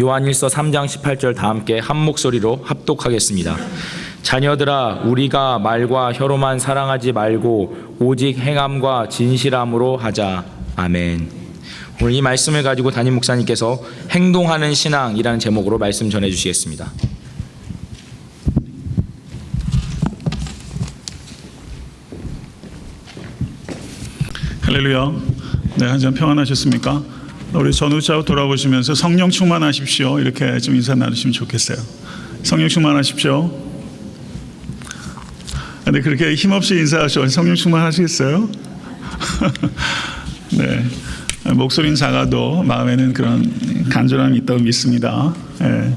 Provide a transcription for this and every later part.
요한일서 3장 18절 다 함께 한 목소리로 합독하겠습니다. 자녀들아, 우리가 말과 혀로만 사랑하지 말고 오직 행함과 진실함으로 하자. 아멘. 오늘 이 말씀을 가지고 담임 목사님께서 행동하는 신앙이라는 제목으로 말씀 전해 주시겠습니다. 할렐루야. 네, 한 점 평안하셨습니까? 우리 전우자로 돌아보시면서 성령 충만하십시오. 이렇게 좀 인사 나누시면 좋겠어요. 성령 충만하십시오. 근데 그렇게 힘없이 인사하셔. 성령 충만하시겠어요? 네. 목소리는 작아도 마음에는 그런 간절함이 있다고 믿습니다. 네.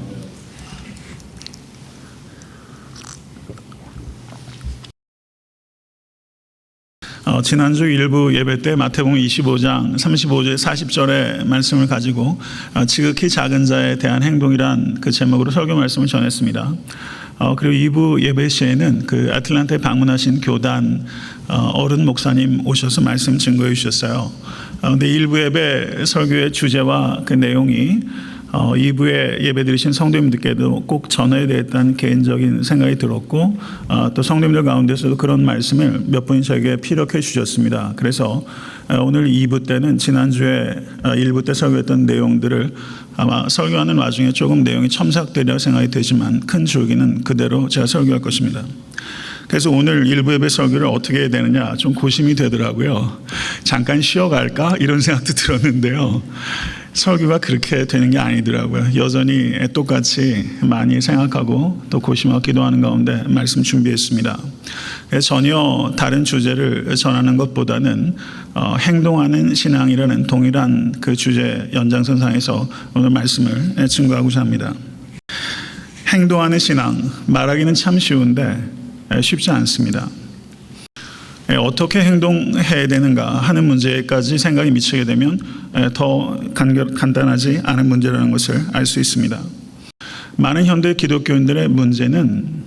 지난주 일부 예배 때 마태복음 25장 35절 40절의 말씀을 가지고 지극히 작은 자에 대한 행동이란 그 제목으로 설교 말씀을 전했습니다. 그리고 2부 예배 시에는 그 아틀란타에 방문하신 교단 어른 목사님 오셔서 말씀 증거해 주셨어요. 근데 1부 예배 설교의 주제와 그 내용이 2부에 예배 드리신 성도님들께도 꼭 전해야 되겠다는 개인적인 생각이 들었고, 또 성도님들 가운데서도 그런 말씀을 몇 분이 저에게 피력해 주셨습니다. 그래서 오늘 2부 때는 지난주에 1부 때 설교했던 내용들을 아마 설교하는 와중에 조금 내용이 첨삭되리라 생각이 되지만 큰 줄기는 그대로 제가 설교할 것입니다. 그래서 오늘 1부 예배 설교를 어떻게 해야 되느냐 좀 고심이 되더라고요. 잠깐 쉬어갈까 이런 생각도 들었는데요. 설교가 그렇게 되는 게 아니더라고요. 여전히 똑같이 많이 생각하고 또 고심하고 기도하는 가운데 말씀 준비했습니다. 전혀 다른 주제를 전하는 것보다는 행동하는 신앙이라는 동일한 그 주제 연장선상에서 오늘 말씀을 증거하고자 합니다. 행동하는 신앙, 말하기는 참 쉬운데 쉽지 않습니다. 어떻게 행동해야 되는가 하는 문제까지 생각이 미치게 되면 더 간단하지 않은 문제라는 것을 알 수 있습니다. 많은 현대 기독교인들의 문제는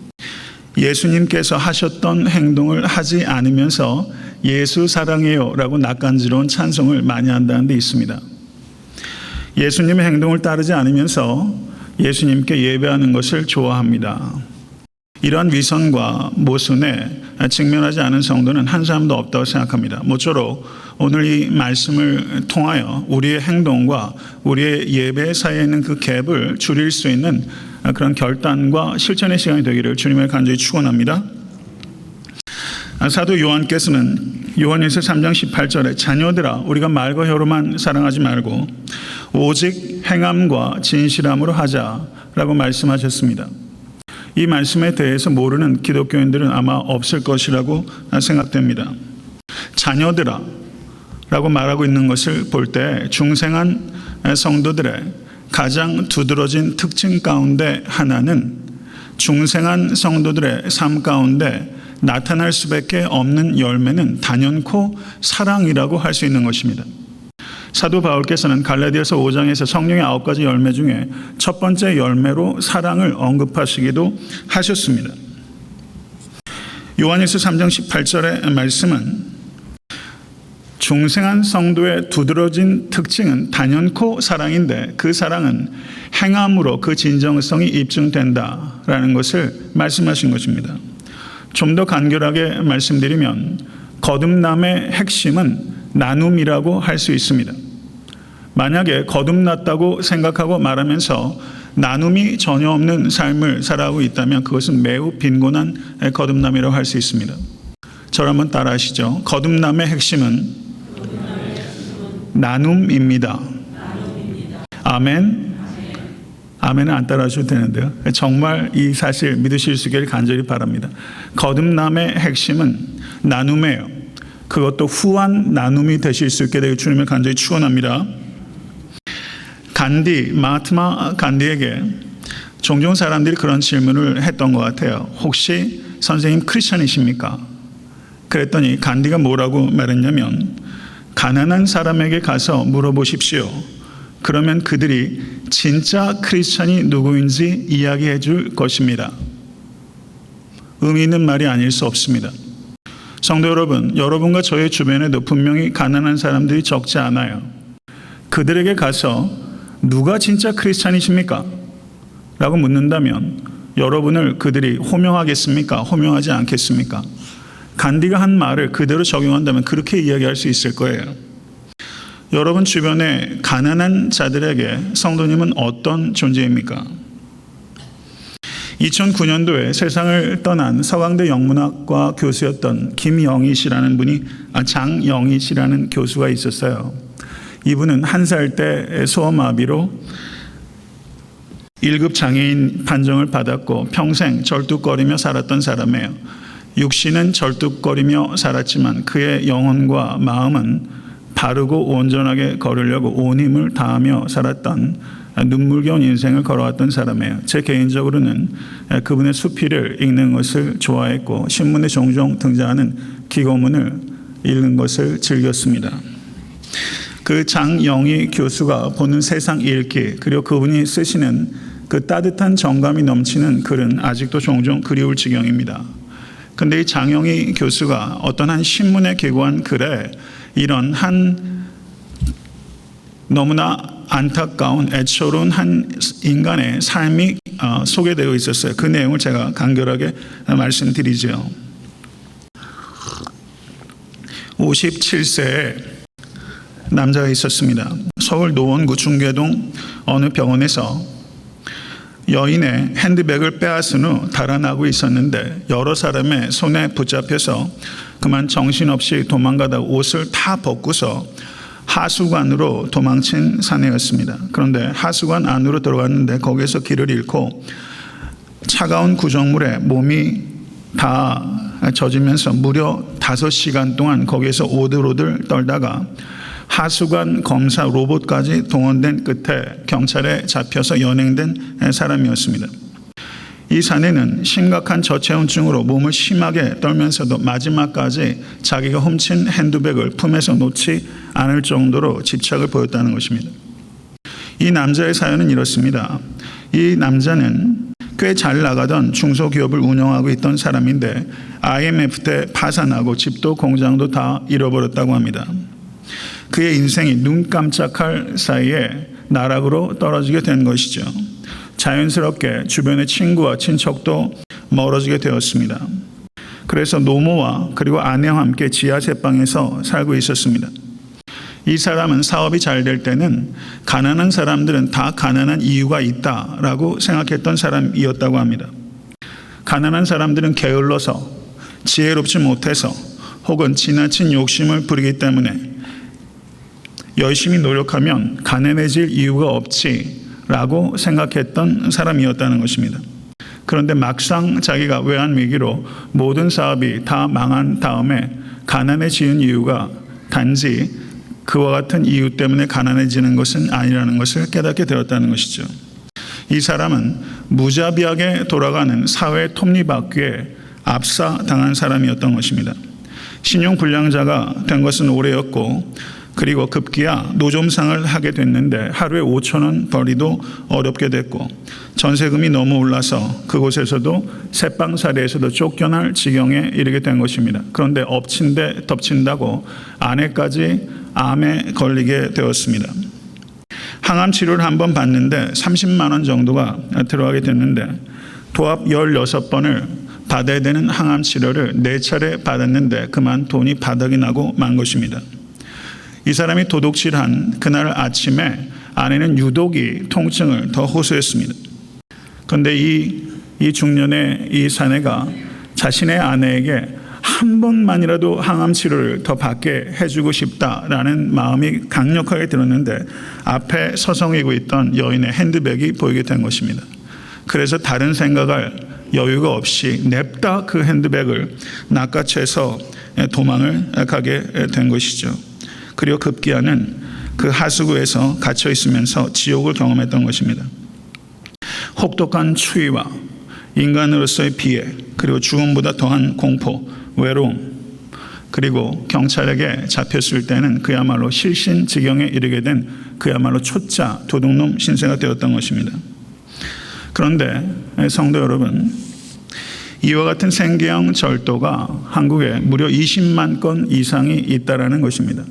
예수님께서 하셨던 행동을 하지 않으면서 예수 사랑해요 라고 낯간지러운 찬송을 많이 한다는 데 있습니다. 예수님의 행동을 따르지 않으면서 예수님께 예배하는 것을 좋아합니다. 이러한 위선과 모순에 직면하지 않은 성도는 한 사람도 없다고 생각합니다. 모쪼록 오늘 이 말씀을 통하여 우리의 행동과 우리의 예배 사이에 있는 그 갭을 줄일 수 있는 그런 결단과 실천의 시간이 되기를 주님을 간절히 축원합니다. 사도 요한께서는 요한일서 3장 18절에 자녀들아 우리가 말과 혀로만 사랑하지 말고 오직 행함과 진실함으로 하자라고 말씀하셨습니다. 이 말씀에 대해서 모르는 기독교인들은 아마 없을 것이라고 생각됩니다. 자녀들아 라고 말하고 있는 것을 볼 때 중생한 성도들의 가장 두드러진 특징 가운데 하나는 중생한 성도들의 삶 가운데 나타날 수밖에 없는 열매는 단연코 사랑이라고 할 수 있는 것입니다. 사도 바울께서는 갈라디아서 5장에서 성령의 9가지 열매 중에 첫 번째 열매로 사랑을 언급하시기도 하셨습니다. 요한일서 3장 18절의 말씀은 중생한 성도의 두드러진 특징은 단연코 사랑인데 그 사랑은 행함으로 그 진정성이 입증된다라는 것을 말씀하신 것입니다. 좀 더 간결하게 말씀드리면 거듭남의 핵심은 나눔이라고 할 수 있습니다. 만약에 거듭났다고 생각하고 말하면서 나눔이 전혀 없는 삶을 살아가고 있다면 그것은 매우 빈곤한 거듭남이라고 할 수 있습니다. 저를 한번 따라 하시죠. 거듭남의 핵심은 나눔입니다. 아멘. 아멘은 안 따라 하셔도 되는데요. 정말 이 사실 믿으실 수 있기를 간절히 바랍니다. 거듭남의 핵심은 나눔이에요. 그것도 후한 나눔이 되실 수 있게 되길 주님을 간절히 축원합니다. 마하트마 간디에게 종종 사람들이 그런 질문을 했던 것 같아요. 혹시 선생님 크리스천이십니까? 그랬더니 간디가 뭐라고 말했냐면 가난한 사람에게 가서 물어보십시오. 그러면 그들이 진짜 크리스천이 누구인지 이야기해 줄 것입니다. 의미 있는 말이 아닐 수 없습니다. 성도 여러분, 여러분과 저의 주변에도 분명히 가난한 사람들이 적지 않아요. 그들에게 가서 누가 진짜 크리스찬이십니까? 라고 묻는다면 여러분을 그들이 호명하겠습니까? 호명하지 않겠습니까? 간디가 한 말을 그대로 적용한다면 그렇게 이야기할 수 있을 거예요. 여러분 주변에 가난한 자들에게 성도님은 어떤 존재입니까? 2009년도에 세상을 떠난 서강대 영문학과 교수였던 김영희 씨라는 분이 장영희 씨라는 교수가 있었어요. 이분은 1살 때 소아마비로 1급 장애인 판정을 받았고 평생 절뚝거리며 살았던 사람이에요. 육신은 절뚝거리며 살았지만 그의 영혼과 마음은 바르고 온전하게 걸으려고 온 힘을 다하며 살았던 눈물겨운 인생을 걸어왔던 사람이에요. 제 개인적으로는 그분의 수필을 읽는 것을 좋아했고 신문에 종종 등장하는 기고문을 읽는 것을 즐겼습니다. 그 장영희 교수가 보는 세상 읽기 그리고 그분이 쓰시는 그 따뜻한 정감이 넘치는 글은 아직도 종종 그리울 지경입니다. 그런데 이 장영희 교수가 어떤 한 신문에 게고한 글에 이런 한 너무나 안타까운 애처로운 한 인간의 삶이 소개되어 있었어요. 그 내용을 제가 간결하게 말씀드리죠. 57세의 남자가 있었습니다. 서울 노원구 중계동 어느 병원에서 여인의 핸드백을 빼앗은 후 달아나고 있었는데 여러 사람의 손에 붙잡혀서 그만 정신없이 도망가다 옷을 다 벗고서 하수관으로 도망친 사내였습니다. 그런데 하수관 안으로 들어갔는데 거기에서 길을 잃고 차가운 구정물에 몸이 다 젖으면서 무려 5시간 동안 거기에서 오들오들 떨다가 하수관 검사 로봇까지 동원된 끝에 경찰에 잡혀서 연행된 사람이었습니다. 이 사내는 심각한 저체온증으로 몸을 심하게 떨면서도 마지막까지 자기가 훔친 핸드백을 품에서 놓지 않을 정도로 집착을 보였다는 것입니다. 이 남자의 사연은 이렇습니다. 이 남자는 꽤 잘 나가던 중소기업을 운영하고 있던 사람인데 IMF 때 파산하고 집도 공장도 다 잃어버렸다고 합니다. 그의 인생이 눈 깜짝할 사이에 나락으로 떨어지게 된 것이죠. 자연스럽게 주변의 친구와 친척도 멀어지게 되었습니다. 그래서 노모와 그리고 아내와 함께 지하 제방에서 살고 있었습니다. 이 사람은 사업이 잘 될 때는 가난한 사람들은 다 가난한 이유가 있다라고 생각했던 사람이었다고 합니다. 가난한 사람들은 게을러서 지혜롭지 못해서 혹은 지나친 욕심을 부리기 때문에 열심히 노력하면 가난해질 이유가 없지라고 생각했던 사람이었다는 것입니다. 그런데 막상 자기가 외환위기로 모든 사업이 다 망한 다음에 가난해지는 이유가 단지 그와 같은 이유 때문에 가난해지는 것은 아니라는 것을 깨닫게 되었다는 것이죠. 이 사람은 무자비하게 돌아가는 사회 톱니바퀴에 압사당한 사람이었던 것입니다. 신용불량자가 된 것은 오래였고 그리고 급기야 노점상을 하게 됐는데 하루에 5,000원 벌이도 어렵게 됐고 전세금이 너무 올라서 그곳에서도 새빵살이에서도 쫓겨날 지경에 이르게 된 것입니다. 그런데 엎친 데 덮친다고 아내까지 암에 걸리게 되었습니다. 항암 치료를 한번 받는데 30만 원 정도가 들어가게 됐는데 도합 16번을 받아야 되는 항암 치료를 4차례 받았는데 그만 돈이 바닥이 나고 만 것입니다. 이 사람이 도둑질한 그날 아침에 아내는 유독이 통증을 더 호소했습니다. 그런데 이 중년의 이 사내가 자신의 아내에게 한 번만이라도 항암 치료를 더 받게 해주고 싶다라는 마음이 강력하게 들었는데 앞에 서성이고 있던 여인의 핸드백이 보이게 된 것입니다. 그래서 다른 생각할 여유가 없이 냅다 그 핸드백을 낚아채서 도망을 가게 된 것이죠. 그리고 급기야는 그 하수구에서 갇혀 있으면서 지옥을 경험했던 것입니다. 혹독한 추위와 인간으로서의 비애, 그리고 죽음보다 더한 공포, 외로움, 그리고 경찰에게 잡혔을 때는 그야말로 실신지경에 이르게 된 그야말로 초짜 도둑놈 신세가 되었던 것입니다. 그런데 성도 여러분, 이와 같은 생계형 절도가 한국에 무려 20만 건 이상이 있다라는 것입니다.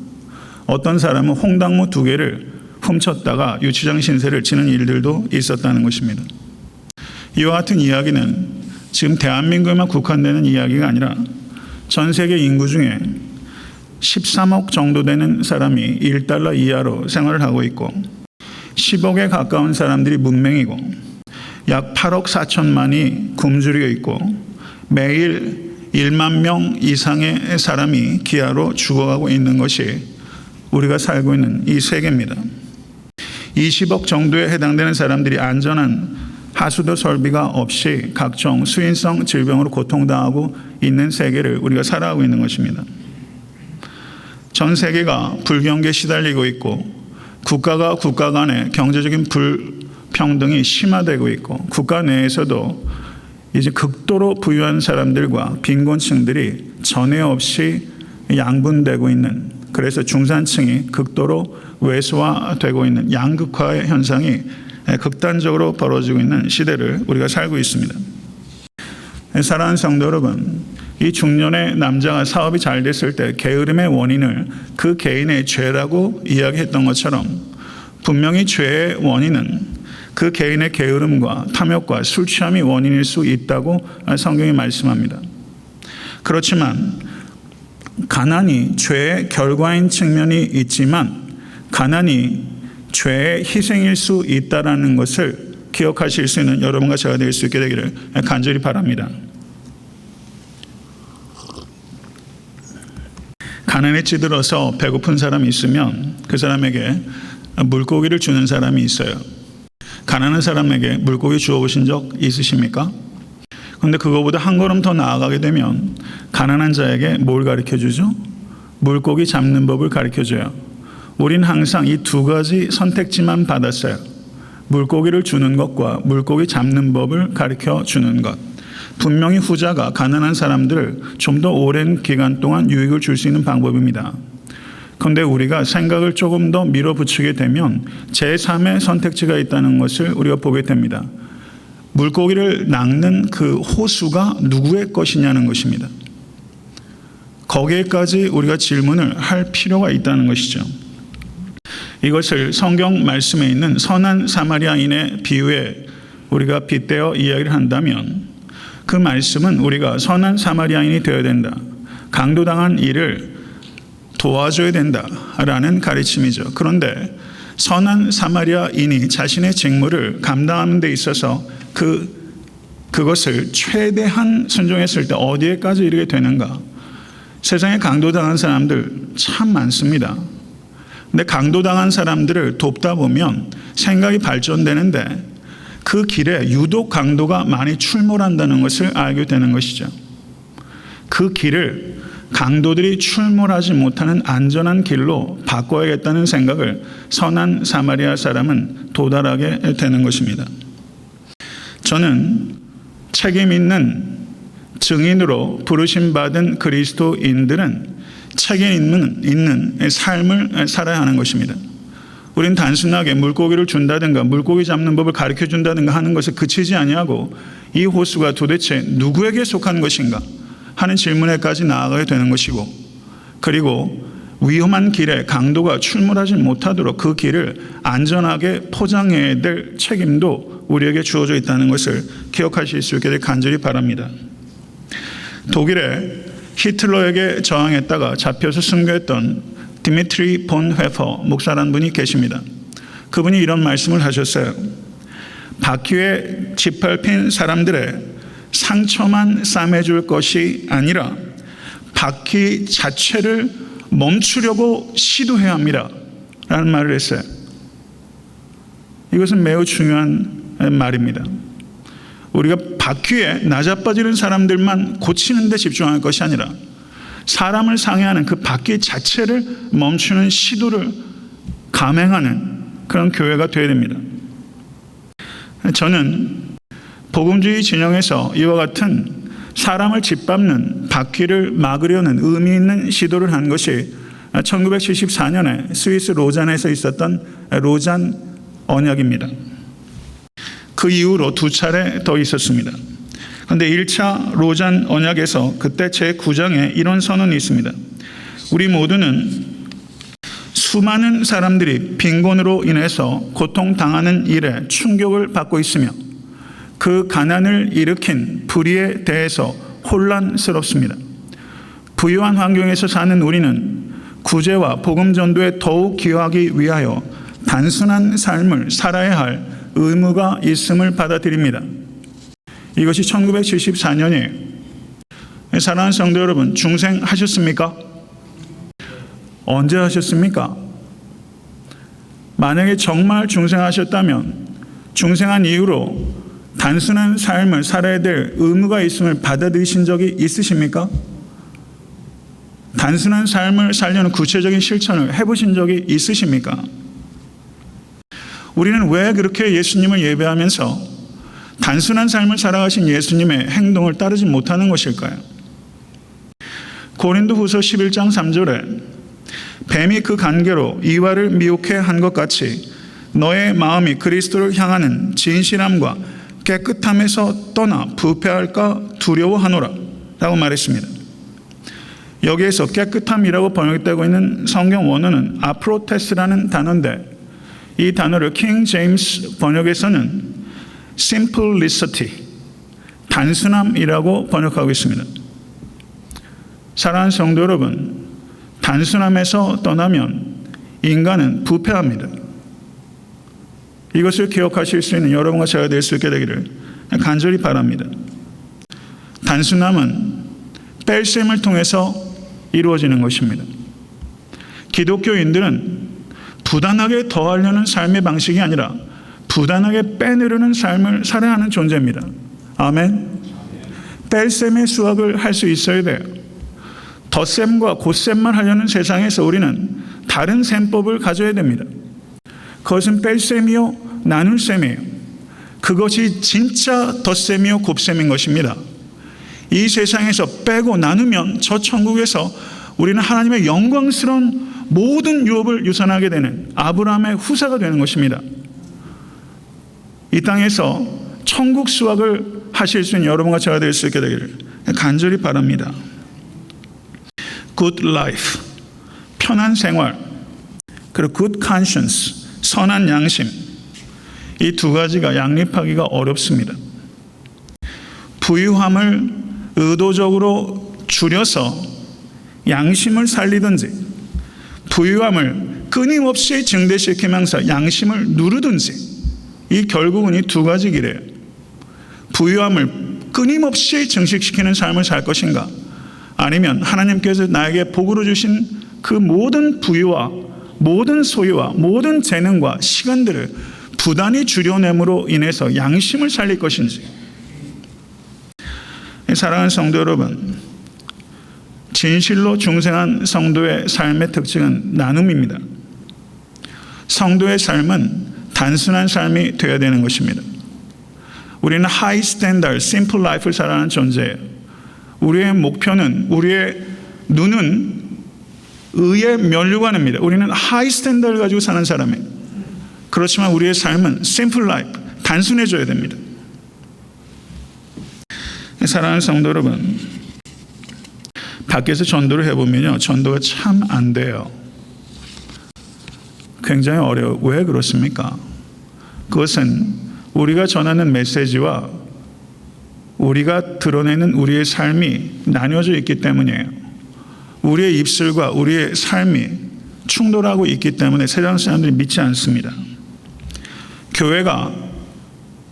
어떤 사람은 홍당무 2개를 훔쳤다가 유치장 신세를 지는 일들도 있었다는 것입니다. 이와 같은 이야기는 지금 대한민국에만 국한되는 이야기가 아니라 전 세계 인구 중에 13억 정도 되는 사람이 1달러 이하로 생활을 하고 있고 10억에 가까운 사람들이 문맹이고 약 8억 4천만이 굶주려 있고 매일 1만 명 이상의 사람이 기아로 죽어가고 있는 것이 우리가 살고 있는 이 세계입니다. 20억 정도에 해당되는 사람들이 안전한 하수도 설비가 없이 각종 수인성 질병으로 고통당하고 있는 세계를 우리가 살아가고 있는 것입니다. 전 세계가 불경기에 시달리고 있고 국가가 국가 간의 경제적인 불평등이 심화되고 있고 국가 내에서도 이제 극도로 부유한 사람들과 빈곤층들이 전에 없이 양분되고 있는, 그래서 중산층이 극도로 왜소화되고 있는 양극화의 현상이 극단적으로 벌어지고 있는 시대를 우리가 살고 있습니다. 사랑하는 성도 여러분, 이 중년의 남자가 사업이 잘 됐을 때 게으름의 원인을 그 개인의 죄라고 이야기했던 것처럼 분명히 죄의 원인은 그 개인의 게으름과 탐욕과 술 취함이 원인일 수 있다고 성경이 말씀합니다. 그렇지만 가난이 죄의 결과인 측면이 있지만 가난이 죄의 희생일 수 있다는 것을 기억하실 수 있는 여러분과 제가 될 수 있게 되기를 간절히 바랍니다. 가난에 찌들어서 배고픈 사람이 있으면 그 사람에게 물고기를 주는 사람이 있어요. 가난한 사람에게 물고기 주어보신 적 있으십니까? 그런데 그거보다 한 걸음 더 나아가게 되면 가난한 자에게 뭘 가르쳐주죠? 물고기 잡는 법을 가르쳐줘요. 우린 항상 이 두 가지 선택지만 받았어요. 물고기를 주는 것과 물고기 잡는 법을 가르쳐주는 것. 분명히 후자가 가난한 사람들을 좀 더 오랜 기간 동안 유익을 줄 수 있는 방법입니다. 그런데 우리가 생각을 조금 더 밀어붙이게 되면 제3의 선택지가 있다는 것을 우리가 보게 됩니다. 물고기를 낚는 그 호수가 누구의 것이냐는 것입니다. 거기에까지 우리가 질문을 할 필요가 있다는 것이죠. 이것을 성경 말씀에 있는 선한 사마리아인의 비유에 우리가 빗대어 이야기를 한다면 그 말씀은 우리가 선한 사마리아인이 되어야 된다, 강도당한 이를 도와줘야 된다라는 가르침이죠. 그런데 선한 사마리아인이 자신의 직무를 감당하는 데 있어서 그것을 최대한 순종했을 때 어디에까지 이르게 되는가? 세상에 강도당한 사람들 참 많습니다. 근데 강도당한 사람들을 돕다 보면 생각이 발전되는데 그 길에 유독 강도가 많이 출몰한다는 것을 알게 되는 것이죠. 그 길을 강도들이 출몰하지 못하는 안전한 길로 바꿔야겠다는 생각을 선한 사마리아 사람은 도달하게 되는 것입니다. 저는 책임 있는 증인으로 부르심받은 그리스도인들은 책임 있는 삶을 살아야 하는 것입니다. 우린 단순하게 물고기를 준다든가 물고기 잡는 법을 가르쳐 준다든가 하는 것에 그치지 아니하고 이 호수가 도대체 누구에게 속한 것인가 하는 질문에까지 나아가게 되는 것이고, 그리고 위험한 길에 강도가 출몰하지 못하도록 그 길을 안전하게 포장해야 될 책임도 우리에게 주어져 있다는 것을 기억하실 수 있게 될 간절히 바랍니다. 독일에 히틀러에게 저항했다가 잡혀서 순교했던 디미트리 본 회퍼 목사라는 분이 계십니다. 그분이 이런 말씀을 하셨어요. 바퀴에 짓밟힌 사람들의 상처만 싸매줄 것이 아니라 바퀴 자체를 멈추려고 시도해야 합니다 라는 말을 했어요. 이것은 매우 중요한 말입니다. 우리가 바퀴에 나자빠지는 사람들만 고치는 데 집중할 것이 아니라 사람을 상해하는 그 바퀴 자체를 멈추는 시도를 감행하는 그런 교회가 되어야 됩니다. 저는 복음주의 진영에서 이와 같은 사람을 짓밟는 바퀴를 막으려는 의미 있는 시도를 한 것이 1974년에 스위스 로잔에서 있었던 로잔 언약입니다. 그 이후로 2차례 더 있었습니다. 그런데 1차 로잔 언약에서 그때 제9장에 이런 선언이 있습니다. 우리 모두는 수많은 사람들이 빈곤으로 인해서 고통당하는 일에 충격을 받고 있으며 그 가난을 일으킨 불의에 대해서 혼란스럽습니다. 부유한 환경에서 사는 우리는 구제와 복음 전도에 더욱 기여하기 위하여 단순한 삶을 살아야 할 의무가 있음을 받아들입니다. 이것이 1974년이에요. 사랑하는 성도 여러분, 중생하셨습니까? 언제 하셨습니까? 만약에 정말 중생하셨다면 중생한 이후로 단순한 삶을 살아야 될 의무가 있음을 받아들이신 적이 있으십니까? 단순한 삶을 살려는 구체적인 실천을 해보신 적이 있으십니까? 우리는 왜 그렇게 예수님을 예배하면서 단순한 삶을 살아가신 예수님의 행동을 따르지 못하는 것일까요? 고린도후서 11장 3절에 뱀이 그 간계로 이와를 미혹해 한 것 같이 너의 마음이 그리스도를 향하는 진실함과 깨끗함에서 떠나 부패할까 두려워하노라 라고 말했습니다. 여기에서 깨끗함이라고 번역되고 있는 성경 원어는 아프로테스라는 단어인데 이 단어를 킹 제임스 번역에서는 simplicity, 단순함이라고 번역하고 있습니다. 사랑하는 성도 여러분, 단순함에서 떠나면 인간은 부패합니다. 이것을 기억하실 수 있는 여러분과 제가 될 수 있게 되기를 간절히 바랍니다. 단순함은 뺄셈을 통해서 이루어지는 것입니다. 기독교인들은 부단하게 더하려는 삶의 방식이 아니라 부단하게 빼내려는 삶을 살아야 하는 존재입니다. 아멘. 뺄셈의 수학을 할 수 있어야 돼요. 덧셈과 곧셈만 하려는 세상에서 우리는 다른 셈법을 가져야 됩니다. 그것은 뺄셈이요 나눌셈이에요. 그것이 진짜 덧셈이요 곱셈인 것입니다. 이 세상에서 빼고 나누면 저 천국에서 우리는 하나님의 영광스러운 모든 유업을 유산하게 되는 아브라함의 후사가 되는 것입니다. 이 땅에서 천국 수확을 하실 수 있는 여러분과 제가 될 수 있게 되기를 간절히 바랍니다. Good life, 편한 생활, 그리고 good conscience, 선한 양심, 이 두 가지가 양립하기가 어렵습니다. 부유함을 의도적으로 줄여서 양심을 살리든지 부유함을 끊임없이 증대시키면서 양심을 누르든지 이 결국은 이 두 가지 길이에요. 부유함을 끊임없이 증식시키는 삶을 살 것인가, 아니면 하나님께서 나에게 복으로 주신 그 모든 부유와 모든 소유와 모든 재능과 시간들을 부단히 줄여냄으로 인해서 양심을 살릴 것인지. 사랑하는 성도 여러분, 진실로 중생한 성도의 삶의 특징은 나눔입니다. 성도의 삶은 단순한 삶이 되어야 되는 것입니다. 우리는 하이 스탠다드, 심플 라이프를 살아가는 존재예요. 우리의 목표는, 우리의 눈은 의의 면류관입니다. 우리는 하이 스탠다드를 가지고 사는 사람이에요. 그렇지만 우리의 삶은 심플 라이프, 단순해져야 됩니다. 사랑하는 성도 여러분, 밖에서 전도를 해보면요, 전도가 참 안 돼요. 굉장히 어려워요. 왜 그렇습니까? 그것은 우리가 전하는 메시지와 우리가 드러내는 우리의 삶이 나뉘어져 있기 때문이에요. 우리의 입술과 우리의 삶이 충돌하고 있기 때문에 세상 사람들이 믿지 않습니다. 교회가,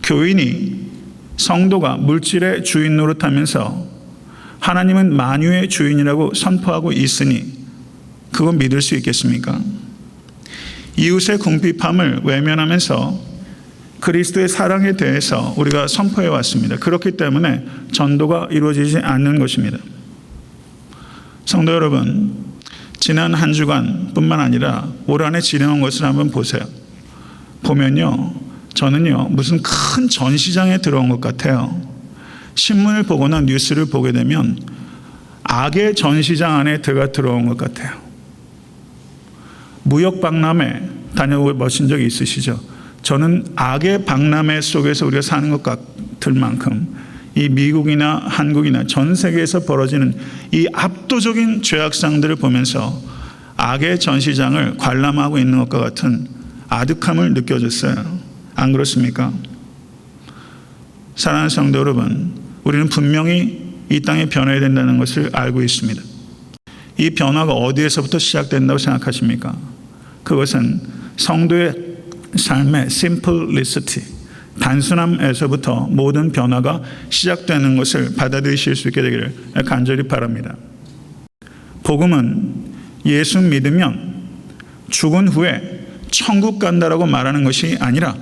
교인이, 성도가 물질의 주인 노릇하면서 하나님은 만유의 주인이라고 선포하고 있으니 그건 믿을 수 있겠습니까? 이웃의 궁핍함을 외면하면서 그리스도의 사랑에 대해서 우리가 선포해 왔습니다. 그렇기 때문에 전도가 이루어지지 않는 것입니다. 성도 여러분, 지난 한 주간뿐만 아니라 올 한해 지내온 것을 한번 보세요. 보면요, 저는요 무슨 큰 전시장에 들어온 것 같아요. 신문을 보거나 뉴스를 보게 되면 악의 전시장 안에 들어온 것 같아요. 무역 박람회 다녀보신 적이 있으시죠? 저는 악의 박람회 속에서 우리가 사는 것 같을 만큼 이 미국이나 한국이나 전 세계에서 벌어지는 이 압도적인 죄악상들을 보면서 악의 전시장을 관람하고 있는 것과 같은 아득함을 느껴졌어요. 안 그렇습니까? 사랑하는 성도 여러분, 우리는 분명히 이 땅에 변해야 된다는 것을 알고 있습니다. 이 변화가 어디에서부터 시작된다고 생각하십니까? 그것은 성도의 삶의 simplicity, 단순함에서부터 모든 변화가 시작되는 것을 받아들이실 수 있게 되기를 간절히 바랍니다. 복음은 예수 믿으면 죽은 후에 천국 간다라고 말하는 것이 아니라,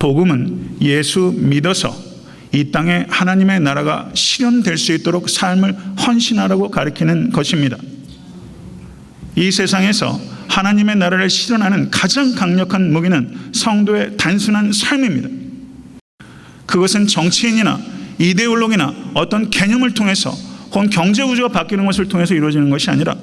복음은 예수 믿어서 이 땅에 하나님의 나라가 실현될 수 있도록 삶을 헌신하라고 가르치는 것입니다. 이 세상에서 하나님의 나라를 실현하는 가장 강력한 무기는 성도의 단순한 삶입니다. 그것은 정치인이나 이데올로기나 어떤 개념을 통해서 혹은 경제구조가 바뀌는 것을 통해서 이루어지는 것이 아니라,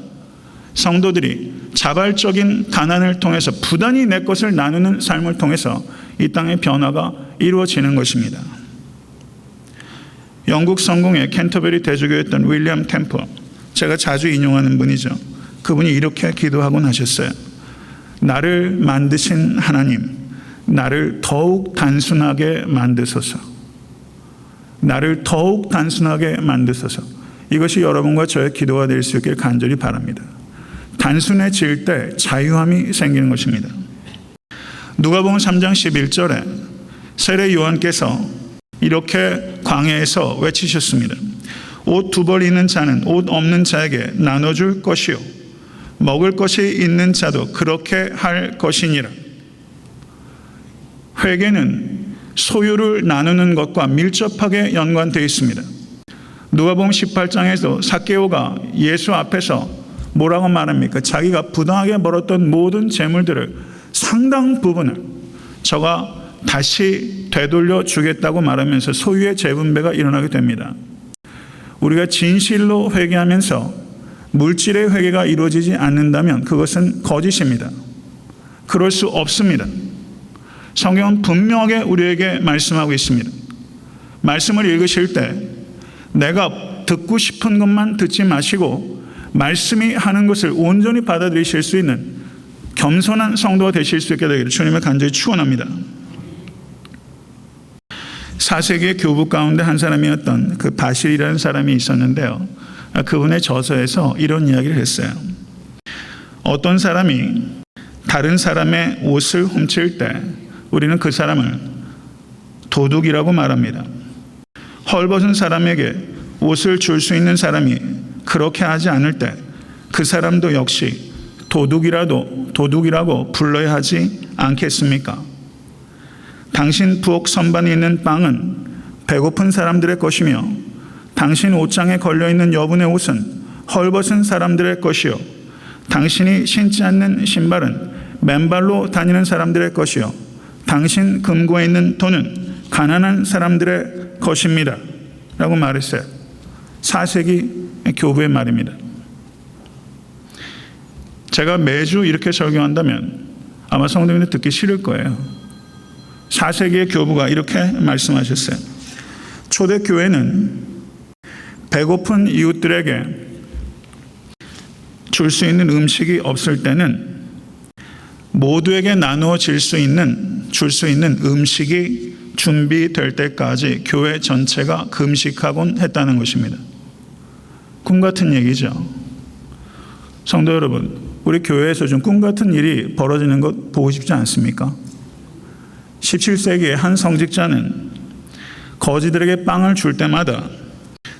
성도들이 자발적인 가난을 통해서 부단히 내 것을 나누는 삶을 통해서 이 땅의 변화가 이루어지는 것입니다. 영국 성공의 캔터베리 대주교였던 윌리엄 캠퍼, 제가 자주 인용하는 분이죠. 그분이 이렇게 기도하곤 하셨어요. 나를 만드신 하나님, 나를 더욱 단순하게 만드소서. 나를 더욱 단순하게 만드소서. 이것이 여러분과 저의 기도가 될 수 있길 간절히 바랍니다. 단순해질 때 자유함이 생기는 것입니다. 누가복음 3장 11절에 세례 요한께서 이렇게 광야에서 외치셨습니다. 옷 두 벌 있는 자는 옷 없는 자에게 나눠줄 것이요, 먹을 것이 있는 자도 그렇게 할 것이니라. 회개는 소유를 나누는 것과 밀접하게 연관되어 있습니다. 누가복음 18장에서 삭개오가 예수 앞에서 뭐라고 말합니까? 자기가 부당하게 벌었던 모든 재물들을 상당 부분을 저가 다시 되돌려 주겠다고 말하면서 소유의 재분배가 일어나게 됩니다. 우리가 진실로 회개하면서 물질의 회개가 이루어지지 않는다면 그것은 거짓입니다. 그럴 수 없습니다. 성경은 분명하게 우리에게 말씀하고 있습니다. 말씀을 읽으실 때 내가 듣고 싶은 것만 듣지 마시고 말씀이 하는 것을 온전히 받아들이실 수 있는 겸손한 성도가 되실 수 있게 되기를 주님을 간절히 축원합니다. 4세기의 교부 가운데 한 사람이었던 그 바실이라는 사람이 있었는데요. 그분의 저서에서 이런 이야기를 했어요. 어떤 사람이 다른 사람의 옷을 훔칠 때 우리는 그 사람을 도둑이라고 말합니다. 헐벗은 사람에게 옷을 줄 수 있는 사람이 그렇게 하지 않을 때 그 사람도 역시 도둑이라고 불러야 하지 않겠습니까? 당신 부엌 선반에 있는 빵은 배고픈 사람들의 것이며 당신 옷장에 걸려있는 여분의 옷은 헐벗은 사람들의 것이요, 당신이 신지 않는 신발은 맨발로 다니는 사람들의 것이요, 당신 금고에 있는 돈은 가난한 사람들의 것입니다 라고 말했어요. 4세기 교부의 말입니다. 제가 매주 이렇게 설교한다면 아마 성도님들 듣기 싫을 거예요. 4세기의 교부가 이렇게 말씀하셨어요. 초대교회는 배고픈 이웃들에게 줄 수 있는 음식이 없을 때는 모두에게 나누어 줄 수 있는 음식이 준비될 때까지 교회 전체가 금식하곤 했다는 것입니다. 꿈 같은 얘기죠. 성도 여러분, 우리 교회에서 좀 꿈 같은 일이 벌어지는 것 보고 싶지 않습니까? 17세기에 한 성직자는 거지들에게 빵을 줄 때마다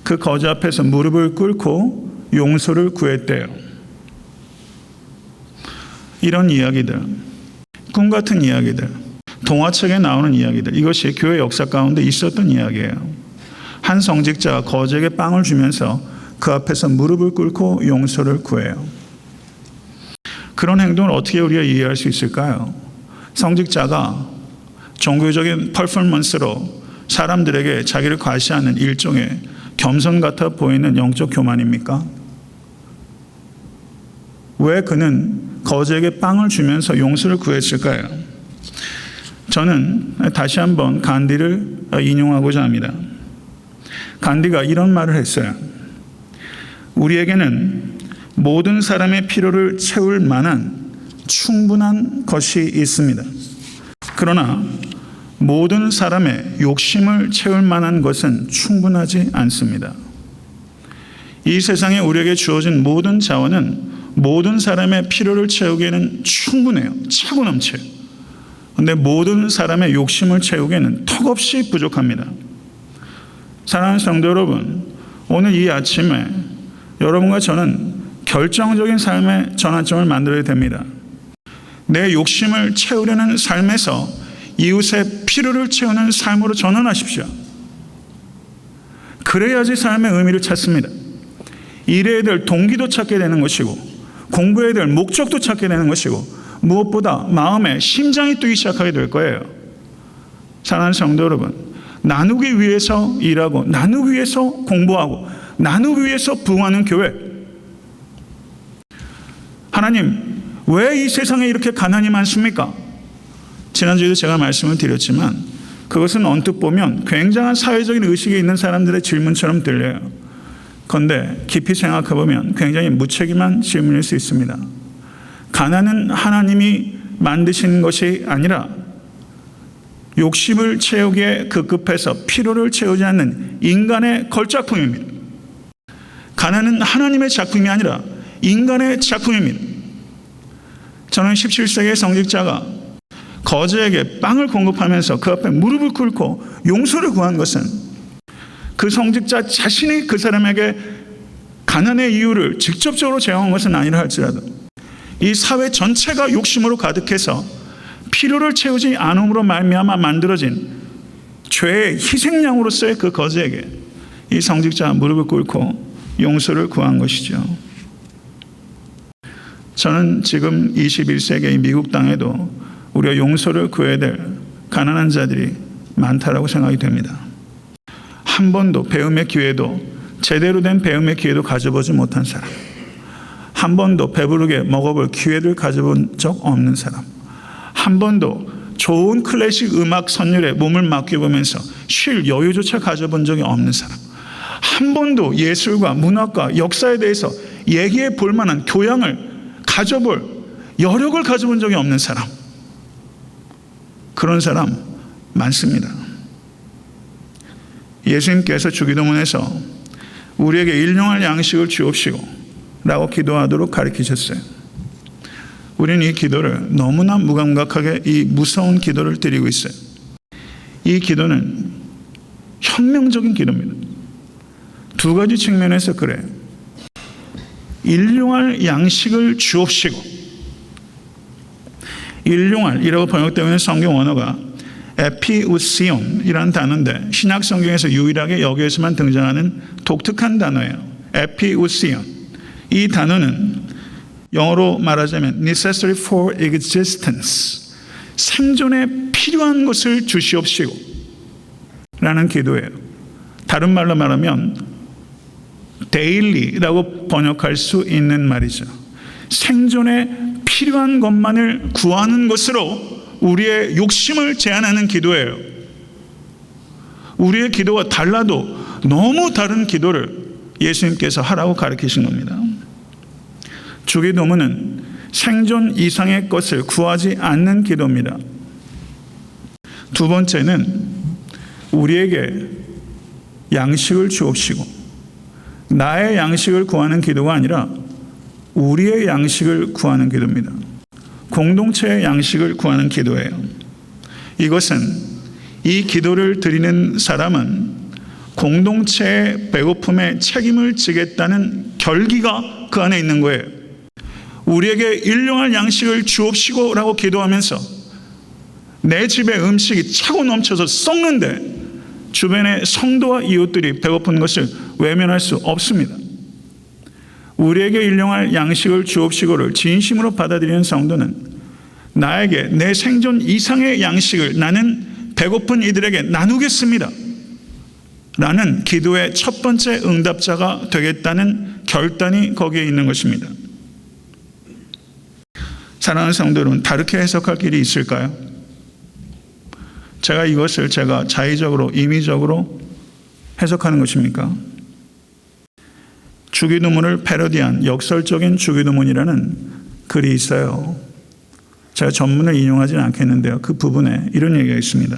그 거지 앞에서 무릎을 꿇고 용서를 구했대요. 이런 이야기들, 꿈 같은 이야기들, 동화책에 나오는 이야기들, 이것이 교회 역사 가운데 있었던 이야기예요. 한 성직자가 거지에게 빵을 주면서 그 앞에서 무릎을 꿇고 용서를 구해요. 그런 행동을 어떻게 우리가 이해할 수 있을까요? 성직자가 종교적인 퍼포먼스로 사람들에게 자기를 과시하는 일종의 겸손 같아 보이는 영적 교만입니까? 왜 그는 거지에게 빵을 주면서 용서를 구했을까요? 저는 다시 한번 간디를 인용하고자 합니다. 간디가 이런 말을 했어요. 우리에게는 모든 사람의 필요를 채울 만한 충분한 것이 있습니다. 그러나 모든 사람의 욕심을 채울 만한 것은 충분하지 않습니다. 이 세상에 우리에게 주어진 모든 자원은 모든 사람의 필요를 채우기에는 충분해요. 차고 넘쳐요. 그런데 모든 사람의 욕심을 채우기에는 턱없이 부족합니다. 사랑하는 성도 여러분, 오늘 이 아침에 여러분과 저는 결정적인 삶의 전환점을 만들어야 됩니다. 내 욕심을 채우려는 삶에서 이웃의 필요를 채우는 삶으로 전환하십시오. 그래야지 삶의 의미를 찾습니다. 일해야 될 동기도 찾게 되는 것이고, 공부해야 될 목적도 찾게 되는 것이고, 무엇보다 마음에 심장이 뛰기 시작하게 될 거예요. 사랑하는 성도 여러분, 나누기 위해서 일하고, 나누기 위해서 공부하고, 나누기 위해서 부흥하는 교회. 하나님, 왜 이 세상에 이렇게 가난이 많습니까? 지난주에도 제가 말씀을 드렸지만 그것은 언뜻 보면 굉장한 사회적인 의식이 있는 사람들의 질문처럼 들려요. 그런데 깊이 생각해 보면 굉장히 무책임한 질문일 수 있습니다. 가난은 하나님이 만드신 것이 아니라 욕심을 채우기에 급급해서 필요를 채우지 않는 인간의 걸작품입니다. 가난은 하나님의 작품이 아니라 인간의 작품입니다. 저는 17세기의 성직자가 거지에게 빵을 공급하면서 그 앞에 무릎을 꿇고 용서를 구한 것은 그 성직자 자신이 그 사람에게 가난의 이유를 직접적으로 제공한 것은 아니라 할지라도 이 사회 전체가 욕심으로 가득해서 필요를 채우지 않음으로 말미암아 만들어진 죄의 희생양으로서의 그 거지에게 이 성직자가 무릎을 꿇고 용서를 구한 것이죠. 저는 지금 21세기의 미국 땅에도 우리가 용서를 구해야 될 가난한 자들이 많다라고 생각이 됩니다. 한 번도 배움의 기회도, 제대로 된 배움의 기회도 가져보지 못한 사람, 한 번도 배부르게 먹어볼 기회를 가져본 적 없는 사람, 한 번도 좋은 클래식 음악 선율에 몸을 맡겨보면서 쉴 여유조차 가져본 적이 없는 사람, 한 번도 예술과 문학과 역사에 대해서 얘기해 볼 만한 교양을 가져볼 여력을 가져본 적이 없는 사람, 그런 사람 많습니다. 예수님께서 주기도문에서 우리에게 일용할 양식을 주옵시고 라고 기도하도록 가르치셨어요. 우리는 이 기도를 너무나 무감각하게 이 무서운 기도를 드리고 있어요. 이 기도는 혁명적인 기도입니다. 두 가지 측면에서 그래요. 일용할 양식을 주옵시고, 일용할이라고 번역되어 있는 성경 원어가 에피우시온이라는 단어인데 신약 성경에서 유일하게 여기에서만 등장하는 독특한 단어예요. 에피우시온. 이 단어는 영어로 말하자면 necessary for existence, 생존에 필요한 것을 주시옵시고 라는 기도예요. 다른 말로 말하면 daily라고 번역할 수 있는 말이죠. 생존에 필요한 것만을 구하는 것으로 우리의 욕심을 제한하는 기도예요. 우리의 기도와 달라도 너무 다른 기도를 예수님께서 하라고 가르치신 겁니다. 주기도문은 생존 이상의 것을 구하지 않는 기도입니다. 두 번째는 우리에게 양식을 주옵시고, 나의 양식을 구하는 기도가 아니라 우리의 양식을 구하는 기도입니다. 공동체의 양식을 구하는 기도예요. 이것은, 이 기도를 드리는 사람은 공동체의 배고픔에 책임을 지겠다는 결기가 그 안에 있는 거예요. 우리에게 일용할 양식을 주옵시고 라고 기도하면서 내 집에 음식이 차고 넘쳐서 썩는데 주변의 성도와 이웃들이 배고픈 것을 외면할 수 없습니다. 우리에게 일용할 양식을 주옵시고를 진심으로 받아들이는 성도는 나에게 내 생존 이상의 양식을 나는 배고픈 이들에게 나누겠습니다 라는 기도의 첫 번째 응답자가 되겠다는 결단이 거기에 있는 것입니다. 사랑하는 성도 여러분, 다르게 해석할 길이 있을까요? 제가 이것을 자의적으로 임의적으로 해석하는 것입니까? 주기도문을 패러디한 역설적인 주기도문이라는 글이 있어요. 제가 전문을 인용하지는 않겠는데요. 그 부분에 이런 얘기가 있습니다.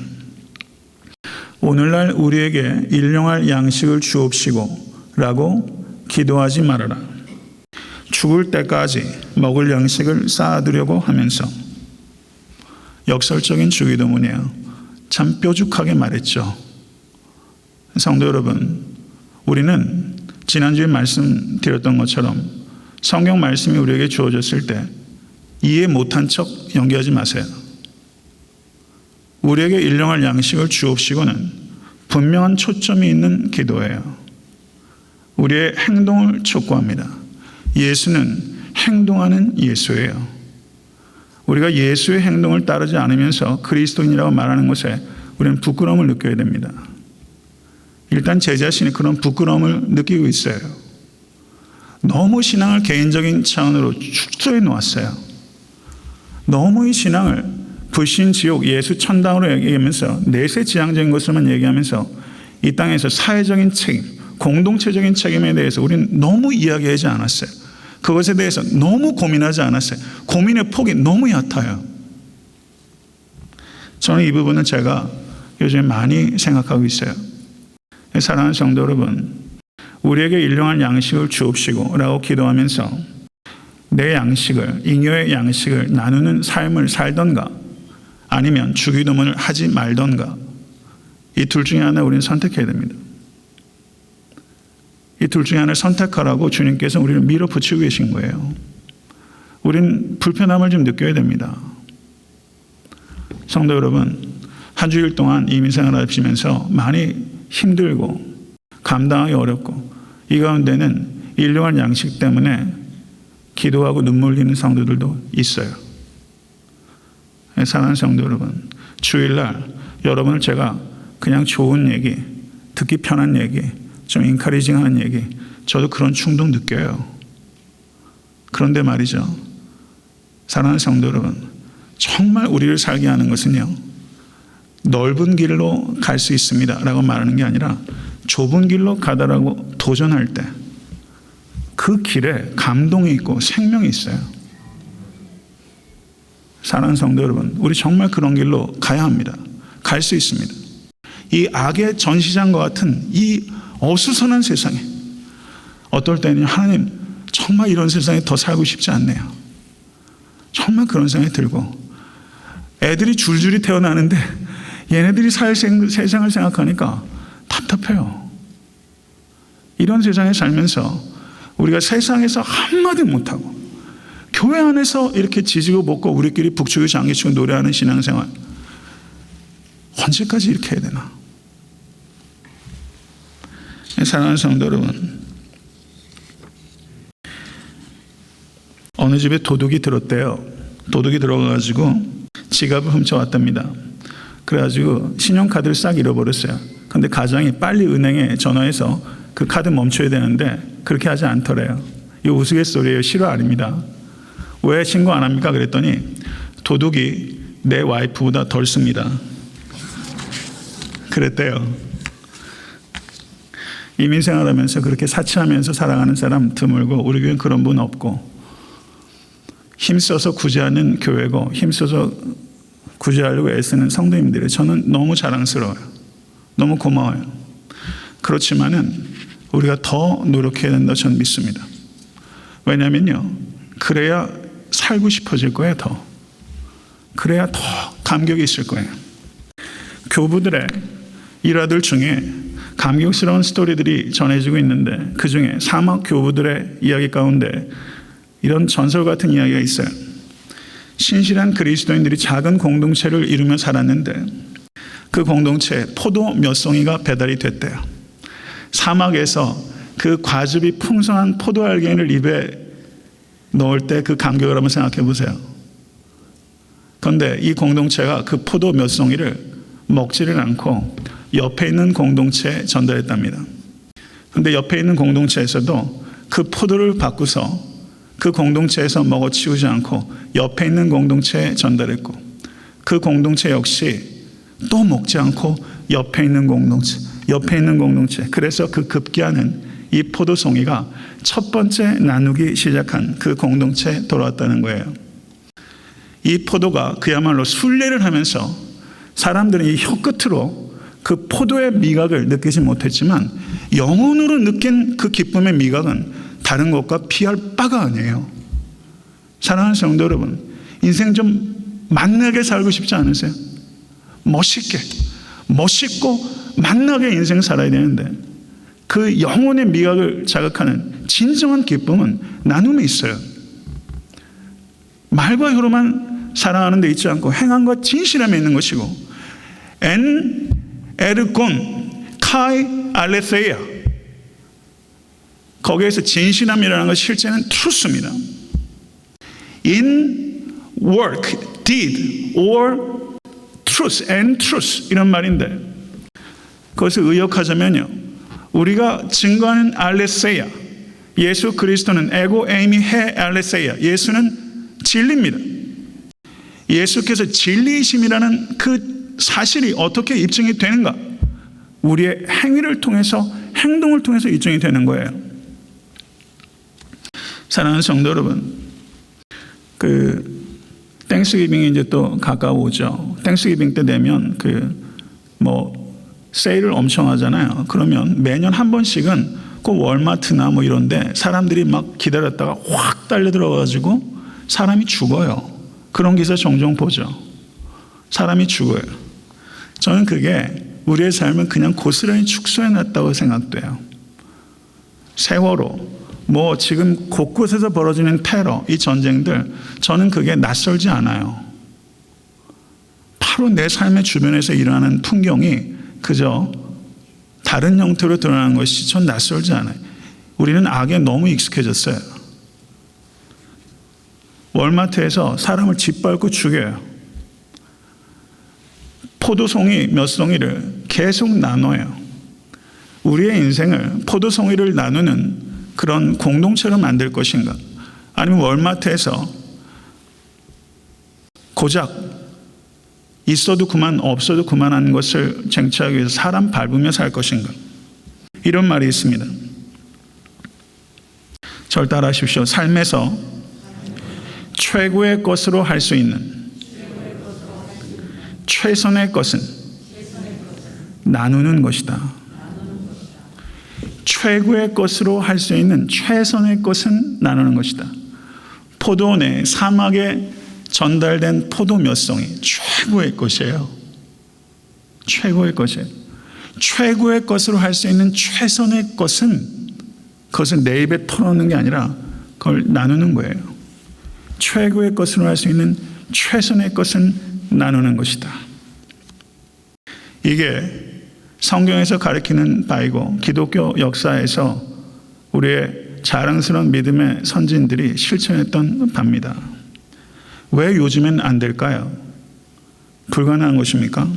오늘날 우리에게 일용할 양식을 주옵시고 라고 기도하지 말아라. 죽을 때까지 먹을 양식을 쌓아두려고 하면서. 역설적인 주기도문이에요. 참 뾰족하게 말했죠. 성도 여러분, 우리는 지난주에 말씀드렸던 것처럼 성경 말씀이 우리에게 주어졌을 때 이해 못한 척 연기하지 마세요. 우리에게 일용할 양식을 주옵시고는 분명한 초점이 있는 기도예요. 우리의 행동을 촉구합니다. 예수는 행동하는 예수예요. 우리가 예수의 행동을 따르지 않으면서 그리스도인이라고 말하는 것에 우리는 부끄러움을 느껴야 됩니다. 일단 제 자신이 그런 부끄러움을 느끼고 있어요. 너무 신앙을 개인적인 차원으로 축소해 놓았어요. 너무 이 신앙을 불신 지옥, 예수 천당으로 얘기하면서 내세 지향적인 것을만 얘기하면서 이 땅에서 사회적인 책임, 공동체적인 책임에 대해서 우리는 너무 이야기하지 않았어요. 그것에 대해서 너무 고민하지 않았어요. 고민의 폭이 너무 얕아요. 저는 이 부분은 제가 요즘에 많이 생각하고 있어요. 사랑하는 성도 여러분, 우리에게 일용할 양식을 주옵시고 라고 기도하면서 내 양식을, 잉여의 양식을 나누는 삶을 살던가 아니면 주기도문을 하지 말던가, 이 둘 중에 하나 우리는 선택해야 됩니다. 이 둘 중에 하나를 선택하라고 주님께서 우리를 밀어붙이고 계신 거예요. 우리는 불편함을 좀 느껴야 됩니다. 성도 여러분, 한 주일 동안 이민생활 하시면서 많이 힘들고 감당하기 어렵고 이 가운데는 일용할 양식 때문에 기도하고 눈물 흘리는 성도들도 있어요. 사랑하는 성도 여러분, 주일날 여러분을 제가 그냥 좋은 얘기, 듣기 편한 얘기, 좀 인카리징하는 얘기, 저도 그런 충동 느껴요. 그런데 말이죠, 사랑하는 성도 여러분, 정말 우리를 살게 하는 것은요, 넓은 길로 갈 수 있습니다 라고 말하는 게 아니라 좁은 길로 가다라고 도전할 때 그 길에 감동이 있고 생명이 있어요. 사랑하는 성도 여러분, 우리 정말 그런 길로 가야 합니다. 갈 수 있습니다. 이 악의 전시장과 같은 이 어수선한 세상에 어떨 때는 하나님, 정말 이런 세상에 더 살고 싶지 않네요. 정말 그런 생각이 들고, 애들이 줄줄이 태어나는데 얘네들이 살 세상을 생각하니까 답답해요. 이런 세상에 살면서 우리가 세상에서 한마디 못하고 교회 안에서 이렇게 지지고 볶고 우리끼리 북치고 장기치고 노래하는 신앙생활, 언제까지 이렇게 해야 되나? 사랑하는 성도 여러분, 어느 집에 도둑이 들었대요. 도둑이 들어가가지고 지갑을 훔쳐왔답니다. 그래가지고 신용카드를 싹 잃어버렸어요. 근데 가장이 빨리 은행에 전화해서 그 카드 멈춰야 되는데 그렇게 하지 않더래요. 이거 우스갯소리예요. 실화 아닙니다. 왜 신고 안 합니까? 그랬더니 도둑이 내 와이프보다 덜 씁니다. 그랬대요. 이민생활하면서 그렇게 사치하면서 살아가는 사람 드물고, 우리 교회는 그런 분 없고, 힘써서 구제하는 교회고 힘써서 구제하려고 애쓰는 성도님들이 저는 너무 자랑스러워요. 너무 고마워요. 그렇지만은 우리가 더 노력해야 된다고 저는 믿습니다. 왜냐면요, 그래야 살고 싶어질 거예요. 더 그래야 더 감격이 있을 거예요. 교부들의 일화들 중에 감격스러운 스토리들이 전해지고 있는데, 그 중에 사막 교부들의 이야기 가운데 이런 전설 같은 이야기가 있어요. 신실한 그리스도인들이 작은 공동체를 이루며 살았는데 그 공동체에 포도 몇 송이가 배달이 됐대요. 사막에서 그 과즙이 풍성한 포도 알갱이를 입에 넣을 때 그 감격을 한번 생각해 보세요. 그런데 이 공동체가 그 포도 몇 송이를 먹지를 않고 옆에 있는 공동체에 전달했답니다. 그런데 옆에 있는 공동체에서도 그 포도를 바꾸서 그 공동체에서 먹어치우지 않고 옆에 있는 공동체에 전달했고, 그 공동체 역시 또 먹지 않고 옆에 있는 공동체, 그래서 그 급기야는 이 포도송이가 첫 번째 나누기 시작한 그 공동체에 돌아왔다는 거예요. 이 포도가 그야말로 순례를 하면서 사람들은 이 혀끝으로 그 포도의 미각을 느끼지 못했지만 영혼으로 느낀 그 기쁨의 미각은 다른 것과 비할 바가 아니에요. 사랑하는 성도 여러분, 인생 좀 만나게 살고 싶지 않으세요? 멋있고 만나게 인생 살아야 되는데 그 영혼의 미각을 자극하는 진정한 기쁨은 나눔에 있어요. 말과 혀로만 사랑하는 데 있지 않고 행함과 진실함에 있는 것이고 엔 에르곤 카이 알레세야, 거기에서 진실함이라는 것이 실제는 truth입니다. In work, deed, or truth and truth 이런 말인데 그것을 의역하자면요, 우리가 증거하는 알레세야, 예수 그리스도는 에고 에이미 헤 알레세야, 예수는 진리입니다. 예수께서 진리이심이라는 그 사실이 어떻게 입증이 되는가? 우리의 행위를 통해서, 행동을 통해서 입증이 되는 거예요. 사랑하는 성도 여러분, 땡스기빙이 이제 또 가까워오죠. 땡스기빙 때 되면 세일을 엄청 하잖아요. 그러면 매년 한 번씩은 꼭 월마트나 이런데 사람들이 막 기다렸다가 확 달려 들어가지고 사람이 죽어요. 그런 기사 종종 보죠. 사람이 죽어요. 저는 그게 우리의 삶을 그냥 고스란히 축소해 놨다고 생각돼요. 세월호, 지금 곳곳에서 벌어지는 테러, 이 전쟁들, 저는 그게 낯설지 않아요. 바로 내 삶의 주변에서 일어나는 풍경이 그저 다른 형태로 드러나는 것이 전 낯설지 않아요. 우리는 악에 너무 익숙해졌어요. 월마트에서 사람을 짓밟고 죽여요. 포도송이 몇 송이를 계속 나눠요. 우리의 인생을 포도송이를 나누는 그런 공동체로 만들 것인가? 아니면 월마트에서 고작 있어도 그만 없어도 그만한 것을 쟁취하기 위해서 사람 밟으며 살 것인가? 이런 말이 있습니다. 절 따라하십시오. 삶에서 최고의 것으로 할 수 있는 최선의 것은 나누는 것이다. 최고의 것으로 할 수 있는 최선의 것은 나누는 것이다. 포도 내 사막에 전달된 포도 몇 송이 최고의 것이에요. 최고의 것이에요. 최고의 것으로 할 수 있는 최선의 것은 그것을 내 입에 털어놓는 게 아니라 그걸 나누는 거예요. 최고의 것으로 할 수 있는 최선의 것은 나누는 것이다. 이게 성경에서 가리키는 바이고 기독교 역사에서 우리의 자랑스러운 믿음의 선진들이 실천했던 바입니다. 왜 요즘엔 안 될까요? 불가능한 것입니까?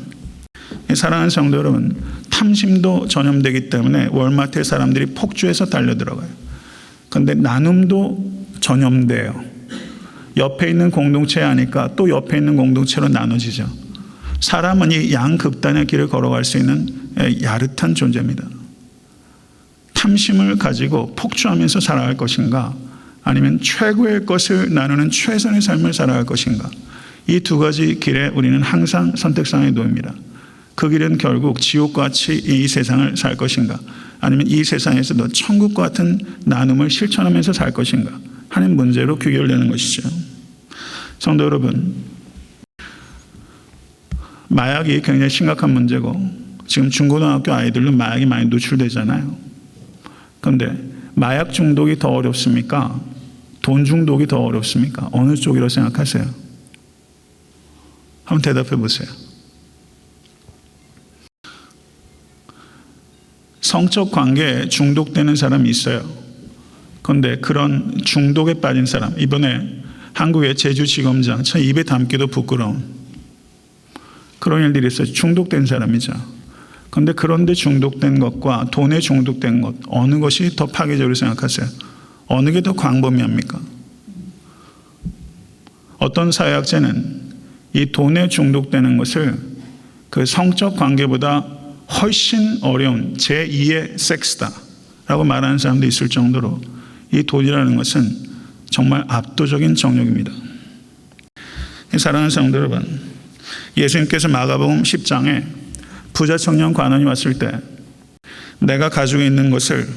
사랑하는 성도 여러분, 탐심도 전염되기 때문에 월마트에 사람들이 폭주해서 달려들어가요. 그런데 나눔도 전염돼요. 옆에 있는 공동체에 하니까 또 옆에 있는 공동체로 나눠지죠. 사람은 이 양극단의 길을 걸어갈 수 있는 야릇한 존재입니다. 탐심을 가지고 폭주하면서 살아갈 것인가, 아니면 최고의 것을 나누는 최선의 삶을 살아갈 것인가, 이 두 가지 길에 우리는 항상 선택상에 놓입니다. 그 길은 결국 지옥같이 이 세상을 살 것인가, 아니면 이 세상에서도 천국과 같은 나눔을 실천하면서 살 것인가 하는 문제로 귀결되는 것이죠. 성도 여러분, 마약이 굉장히 심각한 문제고 지금 중고등학교 아이들도 마약이 많이 노출되잖아요. 그런데 마약 중독이 더 어렵습니까? 돈 중독이 더 어렵습니까? 어느 쪽이라고 생각하세요? 한번 대답해 보세요. 성적 관계에 중독되는 사람이 있어요. 그런데 그런 중독에 빠진 사람, 이번에 한국의 제주지검장, 참 입에 담기도 부끄러운 그런 일들이 있어요. 중독된 사람이죠. 그런데 그런데 중독된 것과 돈에 중독된 것, 어느 것이 더 파괴적으로 생각하세요? 어느 게 더 광범위합니까? 어떤 사회학자는 이 돈에 중독되는 것을 그 성적 관계보다 훨씬 어려운 제2의 섹스다 라고 말하는 사람도 있을 정도로 이 돈이라는 것은 정말 압도적인 정욕입니다. 사랑하는 성도 여러분, 예수님께서 마가복음 10장에 부자 청년 관원이 왔을 때 내가 가지고 있는 것을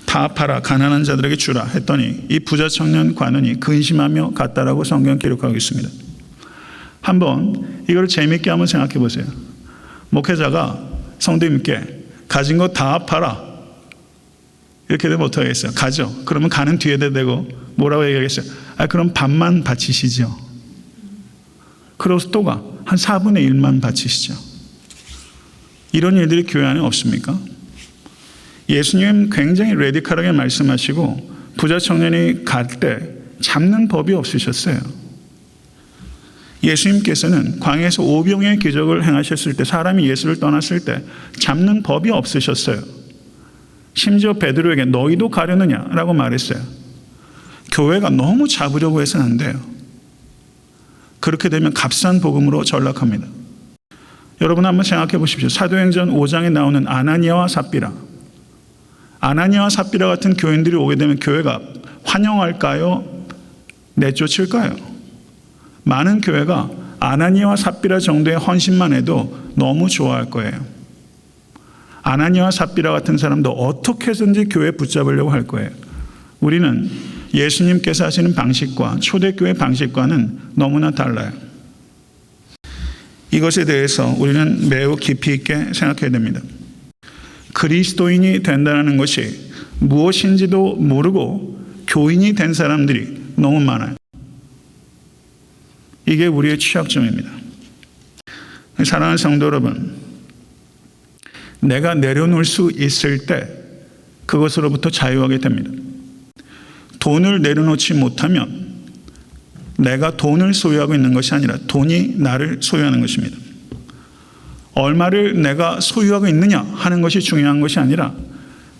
다 팔아 가난한 자들에게 주라 했더니 이 부자 청년 관원이 근심하며 갔다라고 성경 기록하고 있습니다. 한번 이걸 재미있게 한번 생각해 보세요. 목회자가 성도님께 가진 거 다 팔아 이렇게 되면 어떻게 하겠어요? 가죠. 그러면 가는 뒤에다 대고 뭐라고 얘기하겠어요? 그럼 반만 바치시죠. 그러고서 또 가. 한 4분의 1만 바치시죠. 이런 일들이 교회 안에 없습니까? 예수님 굉장히 레디컬하게 말씀하시고 부자 청년이 갈 때 잡는 법이 없으셨어요. 예수님께서는 광야에서 오병의 기적을 행하셨을 때 사람이 예수를 떠났을 때 잡는 법이 없으셨어요. 심지어 베드로에게 너희도 가려느냐라고 말했어요. 교회가 너무 잡으려고 해서는 안 돼요. 그렇게 되면 값싼 복음으로 전락합니다. 여러분 한번 생각해 보십시오. 사도행전 5장에 나오는 아나니아와 삽비라. 아나니아와 삽비라 같은 교인들이 오게 되면 교회가 환영할까요? 내쫓을까요? 많은 교회가 아나니아와 삽비라 정도의 헌신만 해도 너무 좋아할 거예요. 아나니아와 삽비라 같은 사람도 어떻게 해서든지 교회에 붙잡으려고 할 거예요. 우리는 예수님께서 하시는 방식과 초대교회 방식과는 너무나 달라요. 이것에 대해서 우리는 매우 깊이 있게 생각해야 됩니다. 그리스도인이 된다는 것이 무엇인지도 모르고 교인이 된 사람들이 너무 많아요. 이게 우리의 취약점입니다. 사랑하는 성도 여러분, 내가 내려놓을 수 있을 때 그것으로부터 자유하게 됩니다. 돈을 내려놓지 못하면 내가 돈을 소유하고 있는 것이 아니라 돈이 나를 소유하는 것입니다. 얼마를 내가 소유하고 있느냐 하는 것이 중요한 것이 아니라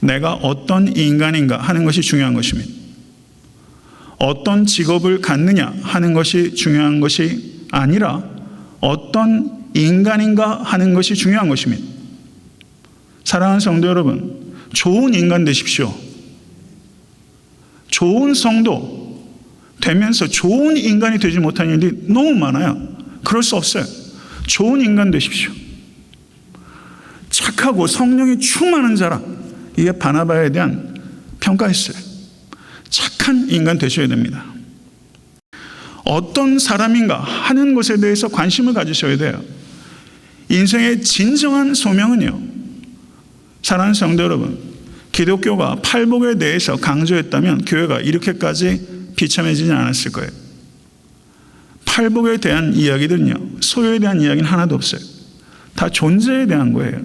내가 어떤 인간인가 하는 것이 중요한 것입니다. 어떤 직업을 갖느냐 하는 것이 중요한 것이 아니라 어떤 인간인가 하는 것이 중요한 것입니다. 사랑하는 성도 여러분, 좋은 인간 되십시오. 좋은 성도 되면서 좋은 인간이 되지 못하는 일이 너무 많아요. 그럴 수 없어요. 좋은 인간 되십시오. 착하고 성령이 충만한 자라. 이게 바나바에 대한 평가였어요. 착한 인간 되셔야 됩니다. 어떤 사람인가 하는 것에 대해서 관심을 가지셔야 돼요. 인생의 진정한 소명은요, 사랑하는 성도 여러분, 기독교가 팔복에 대해서 강조했다면 교회가 이렇게까지 비참해지지 않았을 거예요. 팔복에 대한 이야기들은요, 소유에 대한 이야기는 하나도 없어요. 다 존재에 대한 거예요.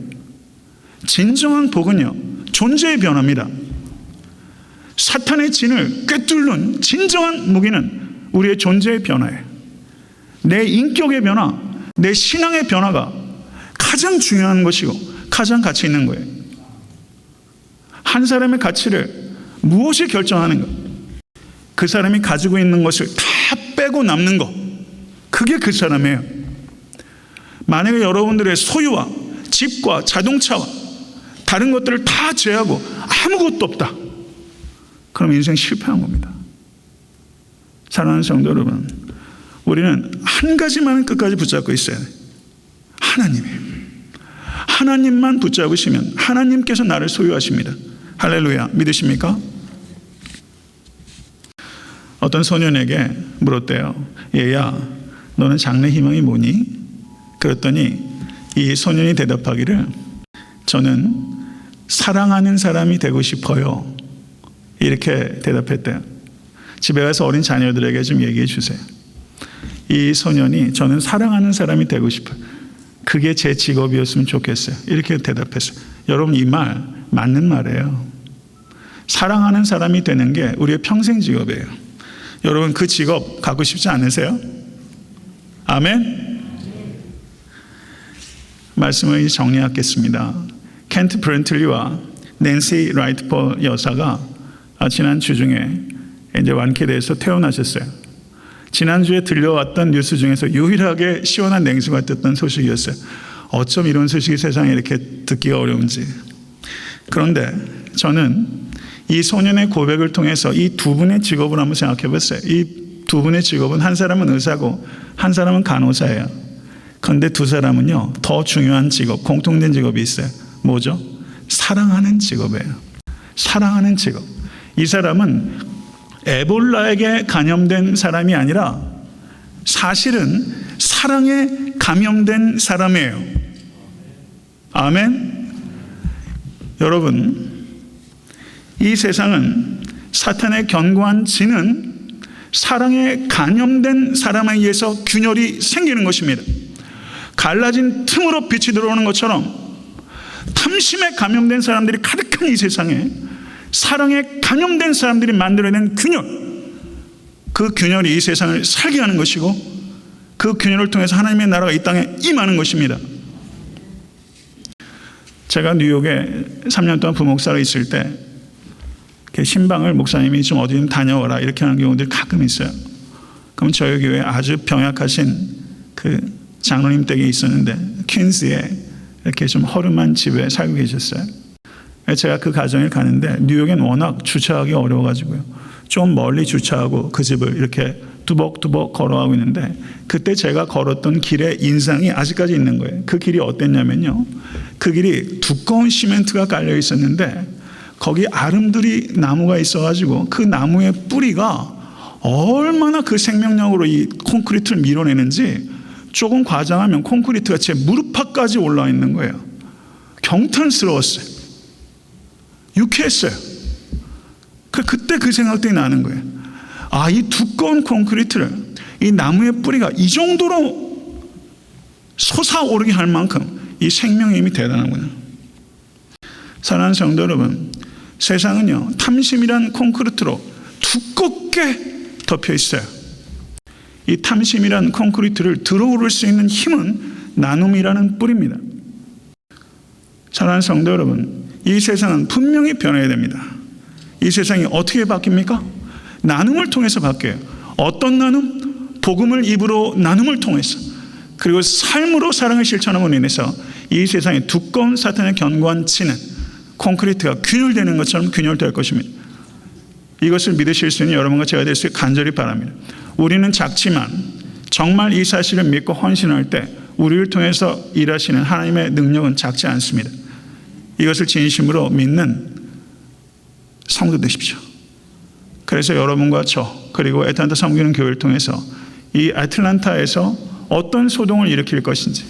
진정한 복은요, 존재의 변화입니다. 사탄의 진을 꿰뚫는 진정한 무기는 우리의 존재의 변화예요. 내 인격의 변화, 내 신앙의 변화가 가장 중요한 것이고 가장 가치 있는 거예요. 한 사람의 가치를 무엇이 결정하는가? 그 사람이 가지고 있는 것을 다 빼고 남는 것, 그게 그 사람이에요. 만약에 여러분들의 소유와 집과 자동차와 다른 것들을 다 제하고 아무것도 없다, 그럼 인생 실패한 겁니다. 사랑하는 성도 여러분, 우리는 한 가지만은 끝까지 붙잡고 있어야 돼요. 하나님이에요. 하나님만 붙잡으시면 하나님께서 나를 소유하십니다. 할렐루야. 믿으십니까? 어떤 소년에게 물었대요. 얘야, 너는 장래 희망이 뭐니? 그랬더니 이 소년이 대답하기를, 저는 사랑하는 사람이 되고 싶어요. 이렇게 대답했대요. 집에 가서 어린 자녀들에게 좀 얘기해 주세요. 이 소년이 저는 사랑하는 사람이 되고 싶어요. 그게 제 직업이었으면 좋겠어요. 이렇게 대답했어요. 여러분, 이 말 맞는 말이에요. 사랑하는 사람이 되는 게 우리의 평생 직업이에요. 여러분, 그 직업 갖고 싶지 않으세요? 아멘? 말씀을 정리하겠습니다. 켄트 브렌틀리와 낸시 라이트폴 여사가 지난 주 중에 이제 완쾌돼서 퇴원하셨어요. 지난주에 들려왔던 뉴스 중에서 유일하게 시원한 냉수가 떴던 소식이었어요. 어쩜 이런 소식이 세상에 이렇게 듣기가 어려운지. 그런데 저는 이 소년의 고백을 통해서 이 두 분의 직업을 한번 생각해 봤어요. 이 두 분의 직업은 한 사람은 의사고 한 사람은 간호사예요. 그런데 두 사람은요, 더 중요한 직업, 공통된 직업이 있어요. 뭐죠? 사랑하는 직업이에요. 사랑하는 직업. 이 사람은 에볼라에게 감염된 사람이 아니라 사실은 사랑에 감염된 사람이에요. 아멘. 여러분, 이 세상은 사탄의 견고한 진은 사랑에 감염된 사람에 의해서 균열이 생기는 것입니다. 갈라진 틈으로 빛이 들어오는 것처럼 탐심에 감염된 사람들이 가득한 이 세상에 사랑에 감염된 사람들이 만들어낸 균열, 그 균열이 이 세상을 살게 하는 것이고 그 균열을 통해서 하나님의 나라가 이 땅에 임하는 것입니다. 제가 뉴욕에 3년 동안 부목사로 있을 때 신방을 목사님이 좀 어디 좀 다녀오라 이렇게 하는 경우들이 가끔 있어요. 그럼 저희 교회에 아주 병약하신 그 장로님 댁에 있었는데 퀸즈에 이렇게 좀 허름한 집에 살고 계셨어요. 제가 그 가정에 가는데 뉴욕엔 워낙 주차하기 어려워가지고요. 좀 멀리 주차하고 그 집을 이렇게 두벅두벅 걸어가고 있는데 그때 제가 걸었던 길의 인상이 아직까지 있는 거예요. 그 길이 어땠냐면요. 그 길이 두꺼운 시멘트가 깔려 있었는데 거기 아름드리 나무가 있어가지고 그 나무의 뿌리가 얼마나 그 생명력으로 이 콘크리트를 밀어내는지 조금 과장하면 콘크리트가 제 무릎팍까지 올라와 있는 거예요. 경탄스러웠어요. 유쾌했어요. 그때 그 생각들이 나는 거예요. 아, 이 두꺼운 콘크리트를 이 나무의 뿌리가 이 정도로 솟아오르게 할 만큼 이 생명의 힘이 대단하구나. 사랑하는 성도 여러분, 세상은요 탐심이란 콘크리트로 두껍게 덮여 있어요. 이 탐심이란 콘크리트를 들어오를 수 있는 힘은 나눔이라는 뿌리입니다. 사랑하는 성도 여러분, 이 세상은 분명히 변해야 됩니다. 이 세상이 어떻게 바뀝니까? 나눔을 통해서 바뀌어요. 어떤 나눔? 복음을 입으로 나눔을 통해서, 그리고 삶으로 사랑을 실천함으로 인해서 이 세상의 두꺼운 사탄의 견고한 치는 콘크리트가 균열되는 것처럼 균열될 것입니다. 이것을 믿으실 수 있는 여러분과 제가 될 수 있게 간절히 바랍니다. 우리는 작지만 정말 이 사실을 믿고 헌신할 때 우리를 통해서 일하시는 하나님의 능력은 작지 않습니다. 이것을 진심으로 믿는 성도 되십시오. 그래서 여러분과 저 그리고 애틀란타 섬기는 교회를 통해서 이 애틀란타에서 어떤 소동을 일으킬 것인지,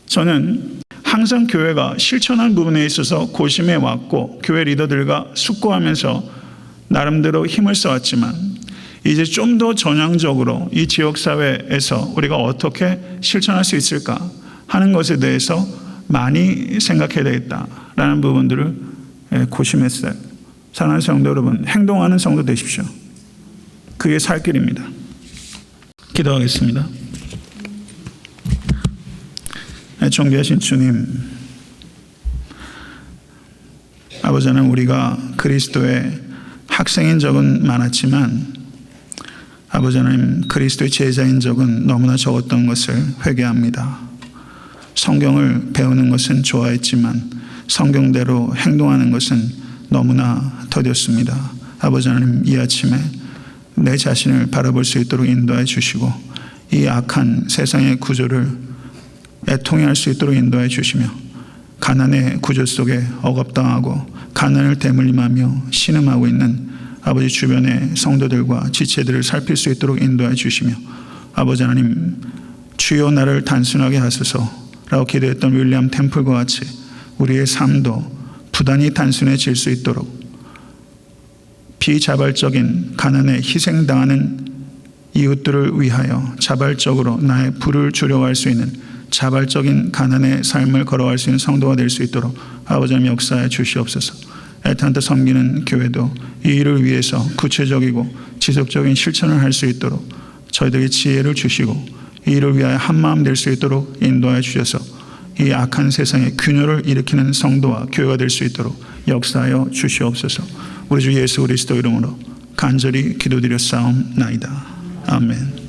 저는 항상 교회가 실천할 부분에 있어서 고심해 왔고 교회 리더들과 숙고하면서 나름대로 힘을 써왔지만 이제 좀 더 전향적으로 이 지역사회에서 우리가 어떻게 실천할 수 있을까 하는 것에 대해서 많이 생각해야 되겠다라는 부분들을 고심했어요. 사랑하는 성도 여러분, 행동하는 성도 되십시오. 그게 살 길입니다. 기도하겠습니다. 존귀하신 주님, 아버지 하나님, 우리가 그리스도의 학생인 적은 많았지만 아버지 하나님, 그리스도의 제자인 적은 너무나 적었던 것을 회개합니다. 성경을 배우는 것은 좋아했지만 성경대로 행동하는 것은 너무나 더뎠습니다. 아버지 하나님, 이 아침에 내 자신을 바라볼 수 있도록 인도해 주시고 이 악한 세상의 구조를 애통해할 수 있도록 인도해 주시며 가난의 구조 속에 억압당하고 가난을 대물림하며 신음하고 있는 아버지 주변의 성도들과 지체들을 살필 수 있도록 인도해 주시며 아버지 하나님, 주여 나를 단순하게 하소서라고 기도했던 윌리엄 템플과 같이 우리의 삶도 부단히 단순해질 수 있도록 비자발적인 가난에 희생당하는 이웃들을 위하여 자발적으로 나의 부를 줄여갈 수 있는 자발적인 가난의 삶을 걸어갈 수 있는 성도가 될 수 있도록 아버지 하나님 역사해 주시옵소서. 애틀란타 섬기는 교회도 이 일을 위해서 구체적이고 지속적인 실천을 할 수 있도록 저희들에게 지혜를 주시고 이 일을 위하여 한마음 될 수 있도록 인도하여 주셔서 이 악한 세상에 균열을 일으키는 성도와 교회가 될 수 있도록 역사하여 주시옵소서. 우리 주 예수 그리스도 이름으로 간절히 기도드렸사옵나이다. 아멘.